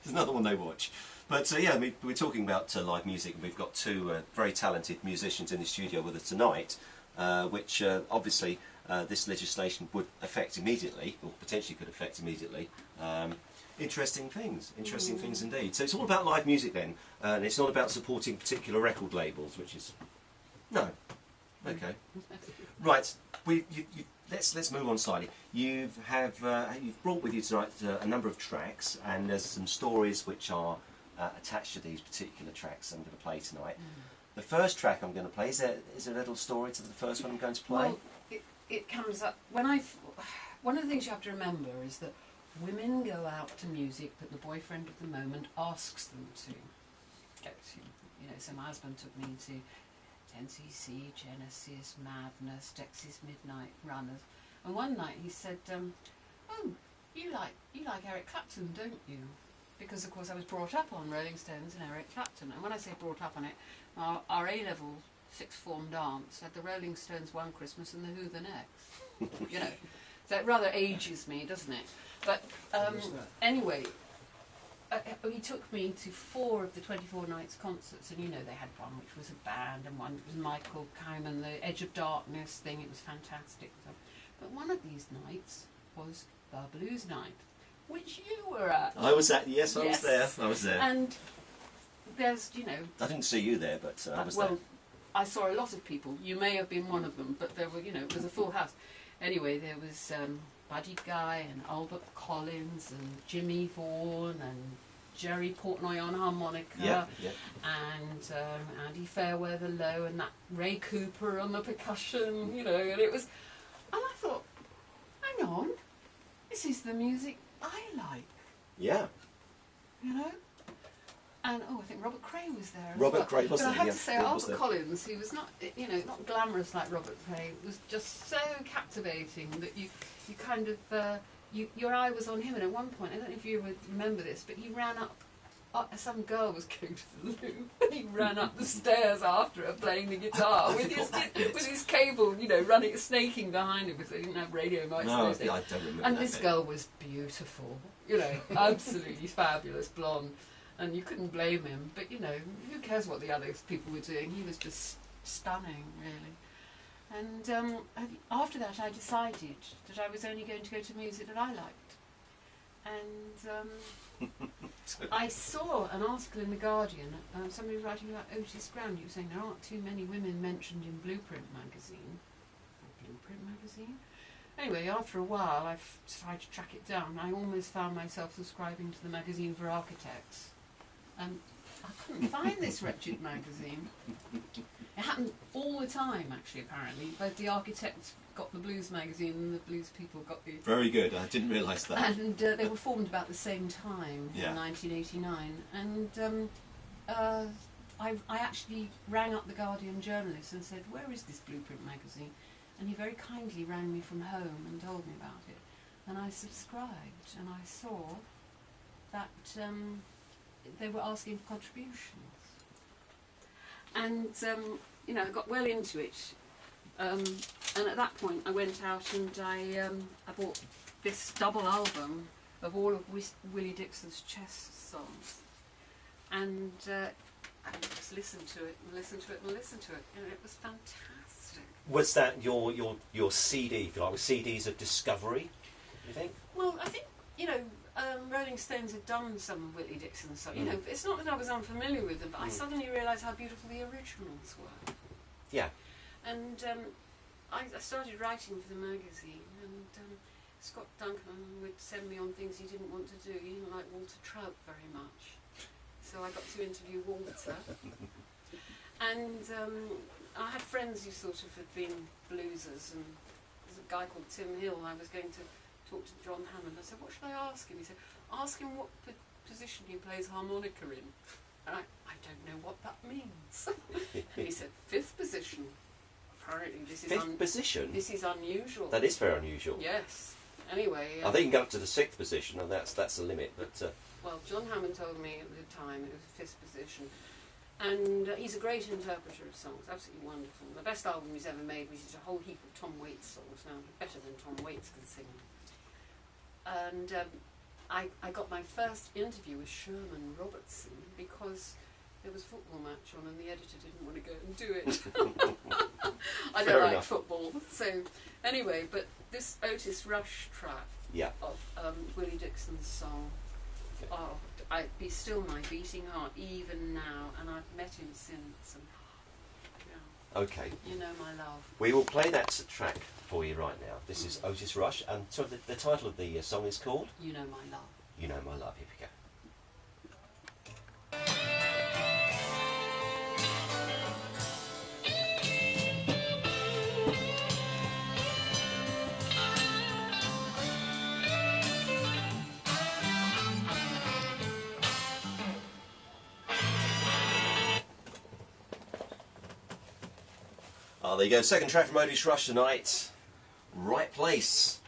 There's another one they watch. But yeah, I mean, we're talking about live music, and we've got two very talented musicians in the studio with us tonight, which obviously this legislation would affect immediately, or potentially could affect immediately. Interesting things indeed. So it's all about live music then, and it's not about supporting particular record labels, which is... No. Okay. Right, let's move on slightly. You've brought with you tonight a number of tracks, and there's some stories which are attached to these particular tracks I'm going to play tonight. The first track I'm going to play, is there a little story to the first one I'm going to play? Well, it comes up when one of the things you have to remember is that women go out to music that the boyfriend of the moment asks them to go to. You know, so my husband took me to NCC, Genesis, Madness, Texas Midnight Runners, and one night he said, "Oh, you like Eric Clapton, don't you?" Because of course I was brought up on Rolling Stones and Eric Clapton, and when I say brought up on it, our A-level sixth form dance had the Rolling Stones one Christmas and the Who the next. You know, so it rather ages me, doesn't it? But anyway, he took me to 4 of the 24 Nights concerts, and you know they had one which was a band and one was Michael Kyman, the Edge of Darkness thing. It was fantastic. But one of these nights was the Blues Night, which you were at. I was at, yes, I was there. I was there. And there's, you know... I didn't see you there, but I was there. Well, I saw a lot of people. You may have been one of them, but there were, you know, it was a full house. Anyway, there was Buddy Guy and Albert Collins and Jimmy Vaughan and Jerry Portnoy on harmonica, and Andy Fairweather Low, and that Ray Cooper on the percussion, you know, and it was... And I thought, hang on, this is the music I like. Yeah. You know? And, I think Robert Cray was there as Robert well. Cray was there, But I have to say, Albert Collins, he was not, you know, not glamorous like Robert Cray, was just so captivating that you kind of, your eye was on him, and at one point, I don't know if you remember this, but he ran up, some girl was going to the loo, and he ran up the stairs after her playing the guitar with his cable, you know, snaking behind him, because they didn't have radio mics. No, I don't remember. And this girl was beautiful, you know, absolutely fabulous, blonde, and you couldn't blame him, but you know, who cares what the other people were doing? He was just stunning, really. And after that I decided that I was only going to go to music that I liked. And I saw an article in The Guardian, somebody was writing about Otis Brown. He was saying there aren't too many women mentioned in Blueprint magazine. Anyway, after a while I tried to track it down. I almost found myself subscribing to the magazine for architects. And I couldn't find this wretched magazine. It happened all the time, actually, apparently. Both the architects got the blues magazine and the blues people got the... Very good, I didn't realise that. And they were formed about the same time, in 1989. And I actually rang up the Guardian journalist and said, "Where is this Blueprint magazine?" And he very kindly rang me from home and told me about it. And I subscribed, and I saw that they were asking for contributions. And, you know, I got well into it. And at that point I went out and I bought this double album of all of Willie Dixon's chess songs. And I just listened to it and listened to it and listened to it, and it was fantastic. Was that your CD, if you like, with CDs of discovery, do you think? Well, I think, you know, Rolling Stones had done some of Willie Dixon's songs. You know, it's not that I was unfamiliar with them, but I suddenly realised how beautiful the originals were. Yeah. And I started writing for the magazine, and Scott Duncan would send me on things he didn't want to do. He didn't like Walter Trout very much. So I got to interview Walter. And I had friends who sort of had been bluesers, and there's a guy called Tim Hill. I was going to talk to John Hammond. I said, "What should I ask him?" He said, "Ask him what position he plays harmonica in." And I don't know what that means. And he said, "5th position." Apparently this is... 5th position? This is unusual. That is very unusual. Yes. Anyway... I think you can go up to the 6th position, and that's the limit, but... Well, John Hammond told me at the time it was 5th position. And he's a great interpreter of songs, absolutely wonderful. The best album he's ever made, which is a whole heap of Tom Waits songs now, better than Tom Waits can sing. And I got my first interview with Sherman Robertson because there was a football match on and the editor didn't want to go and do it. I don't like football. So anyway, but this Otis Rush track of Willie Dixon's song, be still my beating heart even now, and I've met him since. And, okay. You know my love. We will play that track for you right now. This is Otis Rush, and so the title of the song is called? You Know My Love. You Know My Love. Here we go. There you go, second track from Otis Rush tonight. Right place,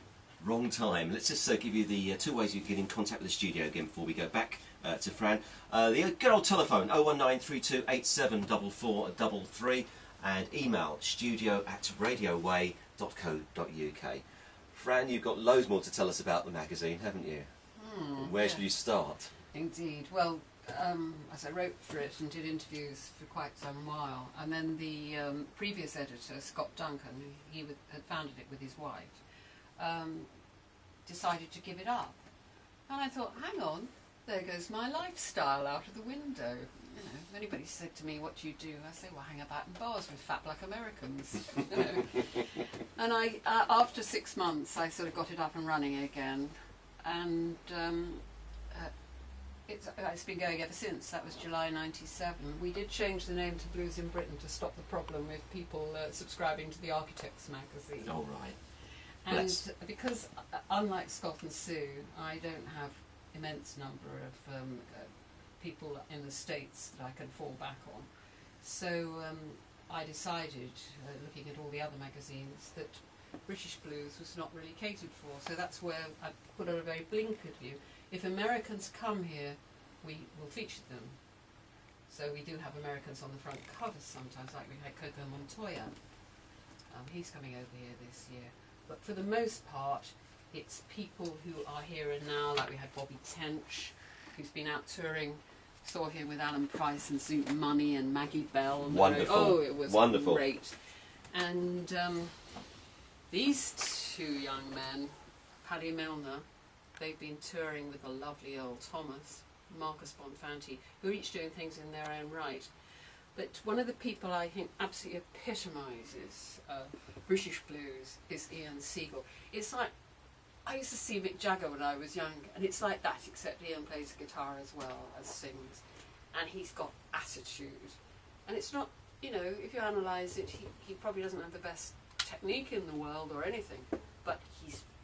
wrong time. Let's just give you the two ways you can get in contact with the studio again before we go back to Fran. The good old telephone, 01932874433, and email studio@radiowey.co.uk. Fran, you've got loads more to tell us about the magazine, haven't you? Where should you start? Indeed. Well, as I wrote for it and did interviews for quite some while, and then the previous editor, Scott Duncan, he had founded it with his wife, decided to give it up. And I thought, hang on, there goes my lifestyle out of the window. You know, if anybody said to me, what do you do? I say, well, I hang about in bars with fat black Americans. You know. And after 6 months, I sort of got it up and running again. And it's been going ever since. That was July '97. We did change the name to Blues in Britain to stop the problem with people subscribing to the Architects magazine. Oh, right. And because, unlike Scott and Sue, I don't have immense number of people in the States that I can fall back on. So I decided, looking at all the other magazines, that British blues was not really catered for. So that's where I put on a very blinkered view. If Americans come here, we will feature them. So we do have Americans on the front covers sometimes, like we had Coco Montoya. He's coming over here this year. But for the most part, it's people who are here and now, like we had Bobby Tench, who's been out touring. Saw him with Alan Price and Zoot Money and Maggie Bell. And wonderful. It was wonderful. Great. And these two young men, Paddy Milner, they've been touring with the lovely Earl Thomas, Marcus Bonfanti, who are each doing things in their own right. But one of the people I think absolutely epitomises British blues is Ian Siegel. It's like, I used to see Mick Jagger when I was young, and it's like that, except Ian plays the guitar as well as sings. And he's got attitude. And it's not, you know, if you analyse it, he probably doesn't have the best technique in the world or anything, but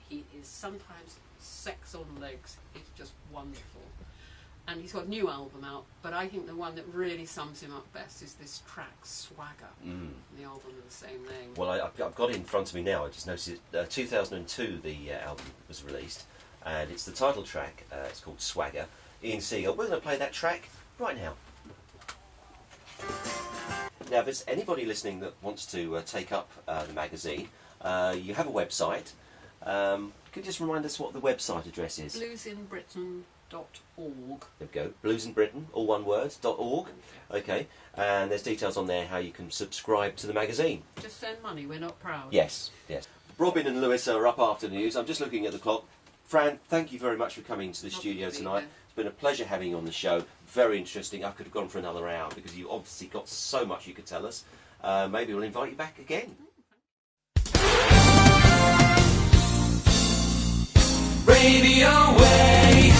he is sometimes sex on legs. It's just wonderful. And he's got a new album out, but I think the one that really sums him up best is this track, Swagger, the album of the same name. Well, I've got it in front of me now. I just noticed 2002 the album was released, and it's the title track. It's called Swagger. Ian Siegel. We're going to play that track right now. Now, if there's anybody listening that wants to take up the magazine, you have a website. Could you just remind us what the website address is? bluesinbritain.org. There we go. Blues in Britain, all one word, .org. Okay. And there's details on there how you can subscribe to the magazine. Just send money, we're not proud. Yes, yes. Robin and Lewis are up after the news. I'm just looking at the clock. Fran, thank you very much for coming to the studio tonight. It's been a pleasure having you on the show. Very interesting. I could have gone for another hour because you obviously got so much you could tell us. Maybe we'll invite you back again. Radio Wey.